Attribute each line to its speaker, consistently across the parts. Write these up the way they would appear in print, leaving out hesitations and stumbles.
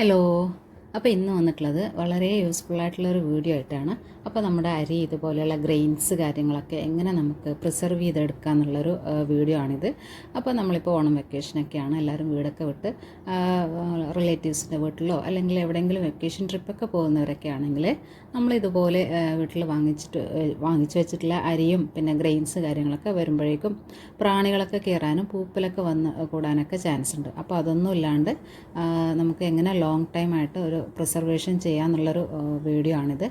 Speaker 1: Hello. അപ്പോൾ ഇന്ന് വന്നിട്ടുള്ളത് വളരെ യൂസ്ഫുൾ ആയിട്ടുള്ളൊരു വീഡിയോ ആയിട്ടാണ്. അപ്പോൾ നമ്മുടെ അരി ഇതുപോലെയുള്ള ഗ്രെയിൻസ് കാര്യങ്ങളൊക്കെ എങ്ങനെ നമുക്ക് പ്രിസർവ് ചെയ്തെടുക്കുക എന്നുള്ളൊരു വീഡിയോ ആണിത്. അപ്പോൾ നമ്മളിപ്പോൾ ഓണം വെക്കേഷനൊക്കെയാണ്, എല്ലാവരും വീടൊക്കെ വിട്ട് റിലേറ്റീവ്സിൻ്റെ വീട്ടിലോ അല്ലെങ്കിൽ എവിടെയെങ്കിലും വെക്കേഷൻ ട്രിപ്പൊക്കെ പോകുന്നവരൊക്കെ ആണെങ്കിൽ നമ്മളിതുപോലെ വീട്ടിൽ വാങ്ങിച്ച് വെച്ചിട്ടുള്ള അരിയും പിന്നെ ഗ്രെയിൻസ് കാര്യങ്ങളൊക്കെ വരുമ്പോഴേക്കും പ്രാണികളൊക്കെ കയറാനും പൂപ്പലൊക്കെ വന്ന് കൂടാനൊക്കെ ചാൻസ് ഉണ്ട്. അപ്പോൾ അതൊന്നും ഇല്ലാണ്ട് നമുക്ക് എങ്ങനെ ലോങ് ടൈം ആയിട്ട് ഒരു പ്രിസർവേഷൻ ചെയ്യാമെന്നുള്ളൊരു വീഡിയോ ആണിത്.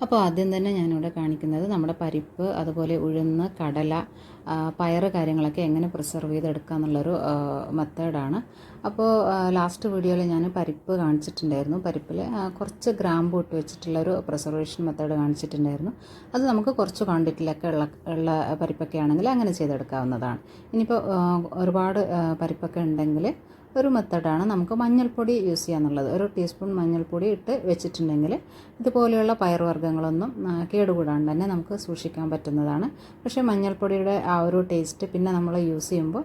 Speaker 1: അപ്പോൾ ആദ്യം തന്നെ ഞാനിവിടെ കാണിക്കുന്നത് നമ്മുടെ പരിപ്പ്, അതുപോലെ ഉഴുന്ന്, കടല, പയറ് കാര്യങ്ങളൊക്കെ എങ്ങനെ പ്രിസർവ് ചെയ്തെടുക്കുക എന്നുള്ളൊരു മെത്തേഡാണ്. അപ്പോൾ ലാസ്റ്റ് വീഡിയോയിൽ ഞാൻ പരിപ്പ് കാണിച്ചിട്ടുണ്ടായിരുന്നു. പരിപ്പിൽ കുറച്ച് ഗ്രാമ്പു ഇട്ട് വെച്ചിട്ടുള്ളൊരു പ്രിസർവേഷൻ മെത്തേഡ് കാണിച്ചിട്ടുണ്ടായിരുന്നു. അത് നമുക്ക് കുറച്ച് ക്വാണ്ടിറ്റിയിലൊക്കെ ഉള്ള പരിപ്പൊക്കെ ആണെങ്കിൽ അങ്ങനെ ചെയ്തെടുക്കാവുന്നതാണ്. ഇനിയിപ്പോൾ ഒരുപാട് പരിപ്പൊക്കെ ഉണ്ടെങ്കിൽ ഒരു മെത്തേഡാണ് നമുക്ക് മഞ്ഞൾപ്പൊടി യൂസ് ചെയ്യാന്നുള്ളത്. ഒരു ടീസ്പൂൺ മഞ്ഞൾപ്പൊടി ഇട്ട് വെച്ചിട്ടുണ്ടെങ്കിൽ ഇതുപോലെയുള്ള പയറുവർഗ്ഗങ്ങളൊന്നും കേടുകൂടാണ്ട് തന്നെ നമുക്ക് സൂക്ഷിക്കാൻ പറ്റുന്നതാണ്. പക്ഷേ മഞ്ഞൾപ്പൊടിയുടെ ആ ഒരു ടേസ്റ്റ് പിന്നെ നമ്മൾ യൂസ് ചെയ്യുമ്പോൾ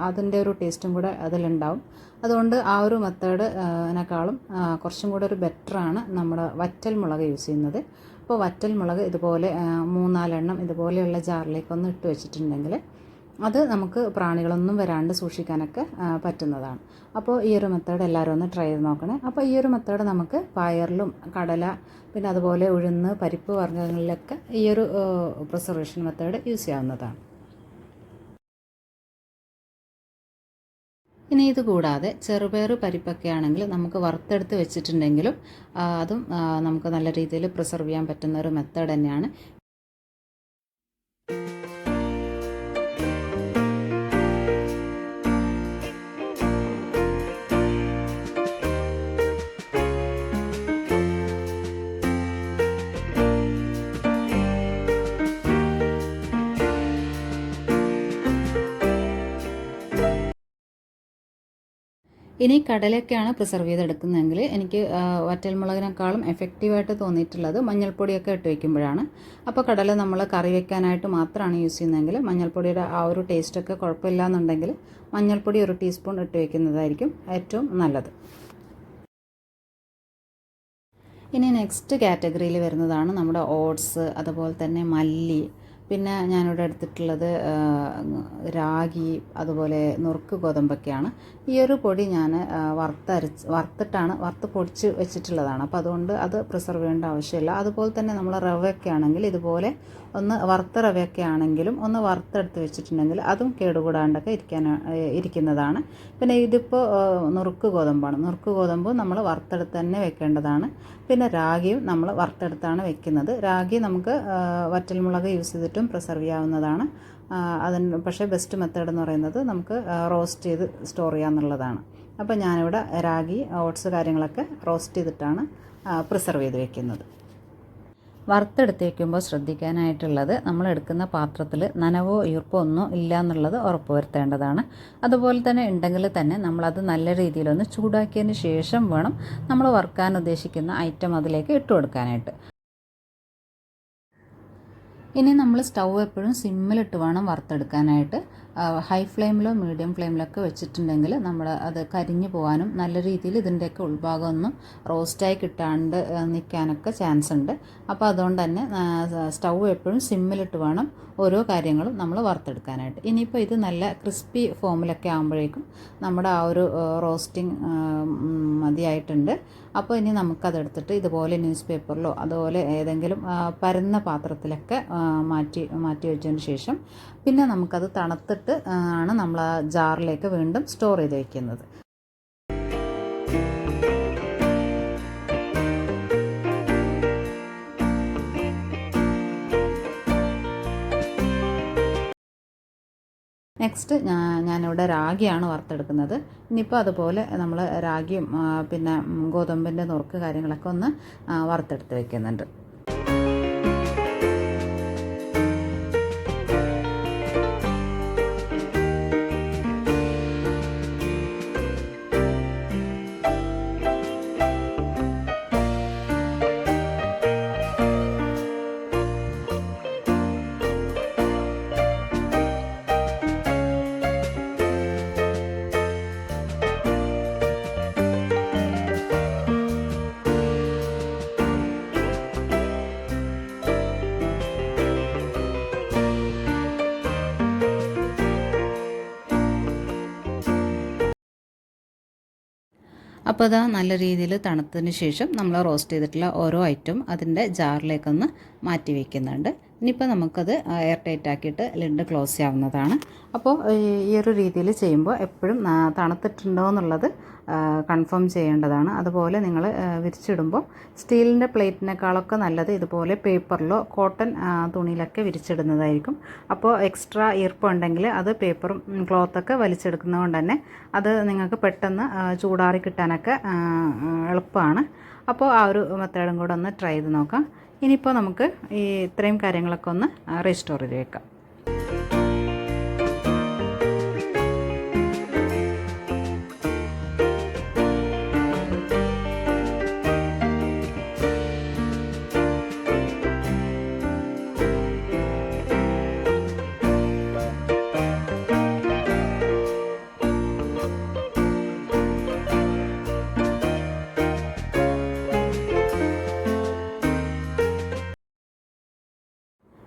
Speaker 1: അതിൻ്റെ ഒരു ടേസ്റ്റും കൂടെ അതിലുണ്ടാവും. അതുകൊണ്ട് ആ ഒരു മെത്തേഡിനേക്കാളും കുറച്ചും കൂടെ ഒരു ബെറ്ററാണ് നമ്മുടെ വറ്റൽ മുളക് യൂസ് ചെയ്യുന്നത്. അപ്പോൾ വറ്റൽ മുളക് ഇതുപോലെ 3-4 എണ്ണം ഇതുപോലെയുള്ള ജാറിലേക്കൊന്ന് ഇട്ട് വെച്ചിട്ടുണ്ടെങ്കിൽ അത് നമുക്ക് പ്രാണികളൊന്നും വരാണ്ട് സൂക്ഷിക്കാനൊക്കെ പറ്റുന്നതാണ്. അപ്പോൾ ഈ ഒരു മെത്തേഡ് എല്ലാവരും ഒന്ന് ട്രൈ ചെയ്ത് നോക്കണേ. അപ്പോൾ ഈ ഒരു മെത്തേഡ് നമുക്ക് പയറിലും കടല പിന്നെ അതുപോലെ ഉഴുന്ന്, പരിപ്പ് വർഗ്ഗങ്ങളിലൊക്കെ ഈ ഒരു പ്രിസർവേഷൻ മെത്തേഡ് യൂസ് ചെയ്യാവുന്നതാണ്. ഇനി ഇത് കൂടാതെ ചെറുപയർ പരിപ്പൊക്കെ ആണെങ്കിൽ നമുക്ക് വറുത്തെടുത്ത് വെച്ചിട്ടുണ്ടെങ്കിലും അതും നമുക്ക് നല്ല രീതിയിൽ പ്രിസർവ് ചെയ്യാൻ പറ്റുന്ന ഒരു മെത്തേഡ് തന്നെയാണ്. ഇനി കടലയൊക്കെയാണ് പ്രിസർവ് ചെയ്തെടുക്കുന്നതെങ്കിൽ എനിക്ക് വറ്റൽമുളകിനേക്കാളും എഫക്റ്റീവായിട്ട് തോന്നിയിട്ടുള്ളത് മഞ്ഞൾപ്പൊടിയൊക്കെ ഇട്ട് വയ്ക്കുമ്പോഴാണ്. അപ്പോൾ കടല നമ്മൾ കറി വെക്കാനായിട്ട് മാത്രമാണ് യൂസ് ചെയ്യുന്നതെങ്കിൽ മഞ്ഞൾപ്പൊടിയുടെ ആ ഒരു ടേസ്റ്റൊക്കെ കുഴപ്പമില്ല എന്നുണ്ടെങ്കിൽ മഞ്ഞൾപ്പൊടി ഒരു ടീസ്പൂൺ ഇട്ട് വയ്ക്കുന്നതായിരിക്കും ഏറ്റവും നല്ലത്. ഇനി നെക്സ്റ്റ് കാറ്റഗറിയിൽ വരുന്നതാണ് നമ്മുടെ ഓട്സ്, അതുപോലെ തന്നെ മല്ലി, പിന്നെ ഞാനിവിടെ എടുത്തിട്ടുള്ളത് രാഗി, അതുപോലെ നുറുക്ക് ഗോതമ്പൊക്കെയാണ്. ഈ ഒരു പൊടി ഞാൻ വറുത്ത് പൊടിച്ച് വെച്ചിട്ടുള്ളതാണ്. അപ്പോൾ അതുകൊണ്ട് അത് പ്രിസർവ് ചെയ്യേണ്ട ആവശ്യമില്ല. അതുപോലെ തന്നെ നമ്മൾ റവയൊക്കെ ആണെങ്കിൽ ഇതുപോലെ ഒന്ന് വറുത്ത റവയൊക്കെ ആണെങ്കിലും ഒന്ന് വറുത്തെടുത്ത് വെച്ചിട്ടുണ്ടെങ്കിൽ അതും കേടുകൂടാണ്ടൊക്കെ ഇരിക്കുന്നതാണ്. പിന്നെ ഇതിപ്പോൾ നുറുക്ക് ഗോതമ്പാണ്. നുറുക്ക് ഗോതമ്പ് നമ്മൾ വറുത്തെടുത്ത് തന്നെ വെക്കേണ്ടതാണ്. പിന്നെ രാഗിയും നമ്മൾ വറുത്തെടുത്താണ് വെക്കുന്നത്. രാഗി നമുക്ക് വറ്റൽമുളക് യൂസ് ചെയ്തിട്ടും പ്രിസർവ് ചെയ്യാവുന്നതാണ്. പക്ഷേ ബെസ്റ്റ് മെത്തേഡ് എന്ന് പറയുന്നത് നമുക്ക് റോസ്റ്റ് ചെയ്ത് സ്റ്റോർ ചെയ്യാമെന്നുള്ളതാണ്. അപ്പോൾ ഞാനിവിടെ രാഗി, ഓട്സ് കാര്യങ്ങളൊക്കെ റോസ്റ്റ് ചെയ്തിട്ടാണ് പ്രിസർവ് ചെയ്ത് വെക്കുന്നത്. വറുത്തെടുത്ത് വയ്ക്കുമ്പോൾ ശ്രദ്ധിക്കാനായിട്ടുള്ളത് നമ്മൾ എടുക്കുന്ന പാത്രത്തിൽ നനവോ ഈർപ്പോ ഒന്നും ഇല്ല എന്നുള്ളത് ഉറപ്പ് വരുത്തേണ്ടതാണ്. അതുപോലെ തന്നെ ഉണ്ടെങ്കിൽ തന്നെ നമ്മളത് നല്ല രീതിയിലൊന്ന് ചൂടാക്കിയതിന് ശേഷം വേണം നമ്മൾ വറുക്കാൻ ഉദ്ദേശിക്കുന്ന ഐറ്റം അതിലേക്ക് ഇട്ട് കൊടുക്കാനായിട്ട്. ഇനി നമ്മൾ സ്റ്റൗ എപ്പോഴും സിമ്മിലിട്ട് വേണം വറുത്തെടുക്കാനായിട്ട്. ഹൈ ഫ്ലെയിമിലോ മീഡിയം ഫ്ലെയിമിലൊക്കെ വെച്ചിട്ടുണ്ടെങ്കിൽ നമ്മൾ അത് കരിഞ്ഞു പോകാനും നല്ല രീതിയിൽ ഇതിൻ്റെയൊക്കെ ഉൾഭാഗമൊന്നും റോസ്റ്റായി കിട്ടാണ്ട് നിൽക്കാനൊക്കെ ചാൻസ് ഉണ്ട്. അപ്പോൾ അതുകൊണ്ട് തന്നെ സ്റ്റൗ എപ്പോഴും സിമ്മിലിട്ട് വേണം ഓരോ കാര്യങ്ങളും നമ്മൾ വറുത്തെടുക്കാനായിട്ട്. ഇനിയിപ്പോൾ ഇത് നല്ല ക്രിസ്പി ഫോമിലൊക്കെ ആകുമ്പോഴേക്കും നമ്മുടെ ആ ഒരു റോസ്റ്റിംഗ് മതിയായിട്ടുണ്ട്. അപ്പോൾ ഇനി നമുക്കതെടുത്തിട്ട് ഇതുപോലെ ന്യൂസ് പേപ്പറിലോ അതുപോലെ ഏതെങ്കിലും പരന്ന പാത്രത്തിലൊക്കെ മാറ്റി വെച്ചതിന് ശേഷം പിന്നെ നമുക്കത് തണുത്തിട്ട് ആണ് നമ്മൾ ആ ജാറിലേക്ക് വീണ്ടും സ്റ്റോർ ചെയ്ത് വയ്ക്കുന്നത്. നെക്സ്റ്റ് ഞാനിവിടെ രാഗിയാണ് വറുത്തെടുക്കുന്നത്. ഇനിയിപ്പോൾ അതുപോലെ നമ്മൾ രാഗിയും പിന്നെ ഗോതമ്പിൻ്റെ നുറുക്ക് കാര്യങ്ങളൊക്കെ ഒന്ന് വറുത്തെടുത്ത് വയ്ക്കുന്നുണ്ട്. അപ്പോൾ അതാ നല്ല രീതിയിൽ തണുത്തതിന് ശേഷം നമ്മൾ റോസ്റ്റ് ചെയ്തിട്ടുള്ള ഓരോ ഐറ്റം അതിൻ്റെ ജാറിലേക്കൊന്ന് മാറ്റി വയ്ക്കുന്നുണ്ട്. ഇനിയിപ്പോൾ നമുക്കത് എയർ ടൈറ്റ് ആക്കിയിട്ട് ലിഡ് ക്ലോസ് ചെയ്യാവുന്നതാണ്. അപ്പോൾ ഈ ഒരു രീതിയിൽ ചെയ്യുമ്പോൾ എപ്പോഴും തണുത്തിട്ടുണ്ടോ എന്നുള്ളത് കൺഫേം ചെയ്യേണ്ടതാണ്. അതുപോലെ നിങ്ങൾ വിരിച്ചിടുമ്പോൾ സ്റ്റീലിൻ്റെ പ്ലേറ്റിനേക്കാളൊക്കെ നല്ലത് ഇതുപോലെ പേപ്പറിലോ കോട്ടൺ തുണിയിലൊക്കെ വിരിച്ചിടുന്നതായിരിക്കും. അപ്പോൾ എക്സ്ട്രാ ഈർപ്പമുണ്ടെങ്കിൽ അത് പേപ്പറും ക്ലോത്തൊക്കെ വലിച്ചെടുക്കുന്നതുകൊണ്ട് തന്നെ അത് നിങ്ങൾക്ക് പെട്ടെന്ന് ചൂടാറി കിട്ടാനൊക്കെ എളുപ്പമാണ്. അപ്പോൾ ആ ഒരു മെത്തേഡും കൂടെ ഒന്ന് ട്രൈ ചെയ്ത് നോക്കാം. ഇനിയിപ്പോൾ നമുക്ക് ഈ ഇത്രയും കാര്യങ്ങളൊക്കെ ഒന്ന് റീസ്റ്റോർ ചെയ്ത് വെക്കാം.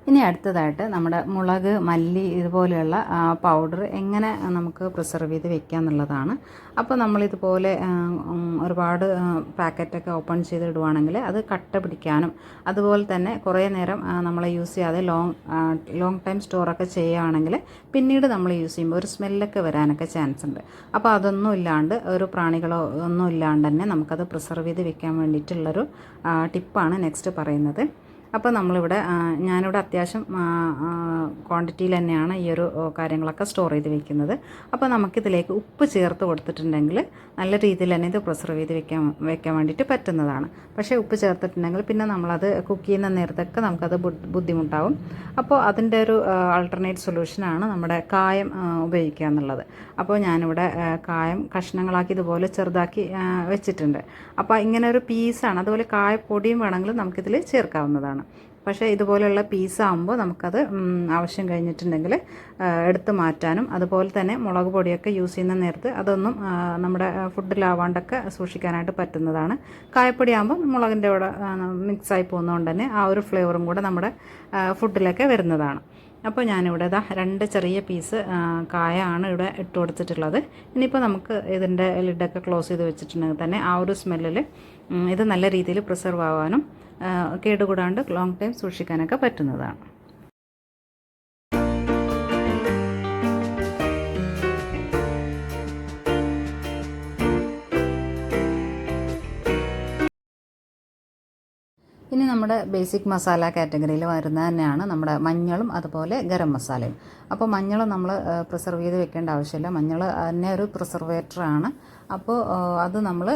Speaker 1: ഇനി അടുത്തതായിട്ട് നമ്മുടെ മുളക്, മല്ലി ഇതുപോലെയുള്ള പൗഡർ എങ്ങനെ നമുക്ക് പ്രിസർവ് ചെയ്ത് വെക്കുക എന്നുള്ളതാണ്. അപ്പോൾ നമ്മളിതുപോലെ ഒരുപാട് പാക്കറ്റൊക്കെ ഓപ്പൺ ചെയ്തിടുവാണെങ്കിൽ അത് കട്ട പിടിക്കാനും അതുപോലെ തന്നെ കുറേ നേരം നമ്മൾ യൂസ് ചെയ്യാതെ ലോങ് ടൈം സ്റ്റോറൊക്കെ ചെയ്യുകയാണെങ്കിൽ പിന്നീട് നമ്മൾ യൂസ് ചെയ്യുമ്പോൾ ഒരു സ്മെല്ലൊക്കെ വരാനൊക്കെ ചാൻസ് ഉണ്ട്. അപ്പോൾ അതൊന്നും ഇല്ലാണ്ട് ഒരു പ്രാണികളോ ഒന്നും ഇല്ലാണ്ട് തന്നെ നമുക്കത് പ്രിസർവ് ചെയ്ത് വെക്കാൻ വേണ്ടിയിട്ടുള്ളൊരു ടിപ്പാണ് നെക്സ്റ്റ് പറയുന്നത്. അപ്പോൾ ഞാനിവിടെ അത്യാവശ്യം ക്വാണ്ടിറ്റിയിൽ തന്നെയാണ് ഈ ഒരു കാര്യങ്ങളൊക്കെ സ്റ്റോർ ചെയ്ത് വെക്കുന്നത്. അപ്പോൾ നമുക്കിതിലേക്ക് ഉപ്പ് ചേർത്ത് കൊടുത്തിട്ടുണ്ടെങ്കിൽ നല്ല രീതിയിൽ തന്നെ ഇത് പ്രിസർവ് ചെയ്ത് വെക്കാൻ വേണ്ടിയിട്ട് പറ്റുന്നതാണ്. പക്ഷേ ഉപ്പ് ചേർത്തിട്ടുണ്ടെങ്കിൽ പിന്നെ നമ്മളത് കുക്ക് ചെയ്യുന്ന നേരത്തൊക്കെ നമുക്കത് ബുദ്ധിമുട്ടാവും. അപ്പോൾ അതിൻ്റെ ഒരു ആൾട്ടർനേറ്റ് സൊല്യൂഷനാണ് നമ്മുടെ കായം ഉപയോഗിക്കുക എന്നുള്ളത്. അപ്പോൾ ഞാനിവിടെ കായം കഷ്ണങ്ങളാക്കി ഇതുപോലെ ചെറുതാക്കി വെച്ചിട്ടുണ്ട്. അപ്പോൾ ഇങ്ങനെ ഒരു പീസാണ്. അതുപോലെ കായപ്പൊടിയും വേണമെങ്കിൽ നമുക്കിതിൽ ചേർക്കാവുന്നതാണ്. പക്ഷേ ഇതുപോലെയുള്ള പീസാകുമ്പോൾ നമുക്കത് ആവശ്യം കഴിഞ്ഞിട്ടുണ്ടെങ്കിൽ എടുത്ത് മാറ്റാനും അതുപോലെ തന്നെ മുളക് പൊടിയൊക്കെ യൂസ് ചെയ്യുന്ന നേരത്ത് അതൊന്നും നമ്മുടെ ഫുഡിലാവാണ്ടൊക്കെ സൂക്ഷിക്കാനായിട്ട് പറ്റുന്നതാണ്. കായപ്പൊടി ആകുമ്പോൾ മുളകിൻ്റെ കൂടെ മിക്സായി പോകുന്നതുകൊണ്ട് തന്നെ ആ ഒരു ഫ്ലേവറും കൂടെ നമ്മുടെ ഫുഡിലൊക്കെ വരുന്നതാണ്. അപ്പോൾ ഞാനിവിടെ 2 ചെറിയ പീസ് കായാണ് ഇവിടെ ഇട്ട് കൊടുത്തിട്ടുള്ളത്. ഇനിയിപ്പോൾ നമുക്ക് ഇതിൻ്റെ ലിഡൊക്കെ ക്ലോസ് ചെയ്ത് വെച്ചിട്ടുണ്ടെങ്കിൽ തന്നെ ആ ഒരു സ്മെല്ലിൽ ഇത് നല്ല രീതിയിൽ പ്രിസർവ് ആവാനും കേടുകൂടാണ്ട് ലോങ് ടൈം സൂക്ഷിക്കാനൊക്കെ പറ്റുന്നതാണ്. ഇനി നമ്മുടെ ബേസിക് മസാല കാറ്റഗറിയിൽ വരുന്നത് തന്നെയാണ് നമ്മുടെ മഞ്ഞളും അതുപോലെ ഗരം മസാലയും. അപ്പോൾ മഞ്ഞൾ നമ്മൾ പ്രിസർവ് ചെയ്ത് വെക്കേണ്ട ആവശ്യമില്ല. മഞ്ഞൾ തന്നെ ഒരു പ്രിസർവേറ്ററാണ്. അപ്പോൾ അത് നമ്മൾ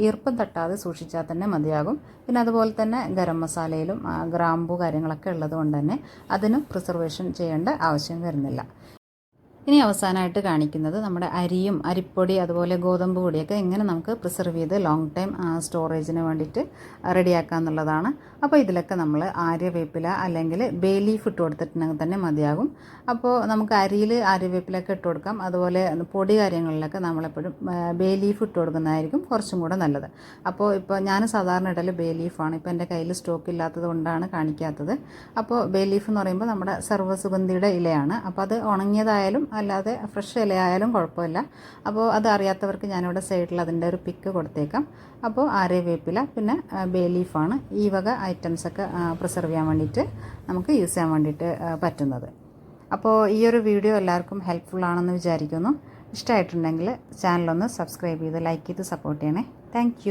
Speaker 1: ഈർപ്പം തട്ടാതെ സൂക്ഷിച്ചാൽ തന്നെ മതിയാകും. പിന്നെ അതുപോലെ തന്നെ ഗരം മസാലയിലും ഗ്രാമ്പു കാര്യങ്ങളൊക്കെ ഉള്ളത് കൊണ്ട് തന്നെ അതിനും പ്രിസർവേഷൻ ചെയ്യേണ്ട ആവശ്യം വരുന്നില്ല. ഇനി അവസാനമായിട്ട് കാണിക്കുന്നത് നമ്മുടെ അരിയും അരിപ്പൊടി അതുപോലെ ഗോതമ്പ് പൊടിയൊക്കെ എങ്ങനെ നമുക്ക് പ്രിസർവ് ചെയ്ത് ലോങ് ടൈം സ്റ്റോറേജിന് വേണ്ടിയിട്ട് റെഡിയാക്കുക എന്നുള്ളതാണ്. അപ്പോൾ ഇതിലൊക്കെ നമ്മൾ ആര്യവേപ്പില അല്ലെങ്കിൽ ബേ ലീഫ് ഇട്ട് കൊടുത്തിട്ടുണ്ടെങ്കിൽ തന്നെ മതിയാകും. അപ്പോൾ നമുക്ക് അരിയിൽ ആര്യവേപ്പിലൊക്കെ ഇട്ട് കൊടുക്കാം. അതുപോലെ പൊടി കാര്യങ്ങളിലൊക്കെ നമ്മളെപ്പോഴും ബേ ലീഫ് ഇട്ട് കൊടുക്കുന്നതായിരിക്കും കുറച്ചും കൂടെ നല്ലത്. അപ്പോൾ ഇപ്പോൾ ഞാൻ സാധാരണ ഇടൽ ബേ ലീഫാണ്. ഇപ്പോൾ എൻ്റെ കയ്യിൽ സ്റ്റോക്ക് ഇല്ലാത്തത് കൊണ്ടാണ് കാണിക്കാത്തത്. അപ്പോൾ ബേ ലീഫ് എന്ന് പറയുമ്പോൾ നമ്മുടെ സർവ്വസുഗന്ധിയുടെ ഇലയാണ്. അപ്പോൾ അത് ഉണങ്ങിയതായാലും അല്ലാതെ ഫ്രഷ് ഇലയായാലും കുഴപ്പമില്ല. അപ്പോൾ അത് അറിയാത്തവർക്ക് ഞാനിവിടെ സൈഡിൽ അതിൻ്റെ ഒരു പിക്ക് കൊടുത്തേക്കാം. അപ്പോൾ ആര്യവേപ്പില പിന്നെ ബേ ലീഫാണ് ഈ വക ഐറ്റംസൊക്കെ പ്രിസർവ് ചെയ്യാൻ വേണ്ടിയിട്ട് നമുക്ക് യൂസ് ചെയ്യാൻ വേണ്ടിയിട്ട് പറ്റുന്നത്. അപ്പോൾ ഈ ഒരു വീഡിയോ എല്ലാവർക്കും ഹെൽപ്ഫുൾ ആണെന്ന് വിചാരിക്കുന്നു. ഇഷ്ടമായിട്ടുണ്ടെങ്കിൽ ചാനലൊന്ന് സബ്സ്ക്രൈബ് ചെയ്ത് ലൈക്ക് ചെയ്ത് സപ്പോർട്ട് ചെയ്യണേ. താങ്ക്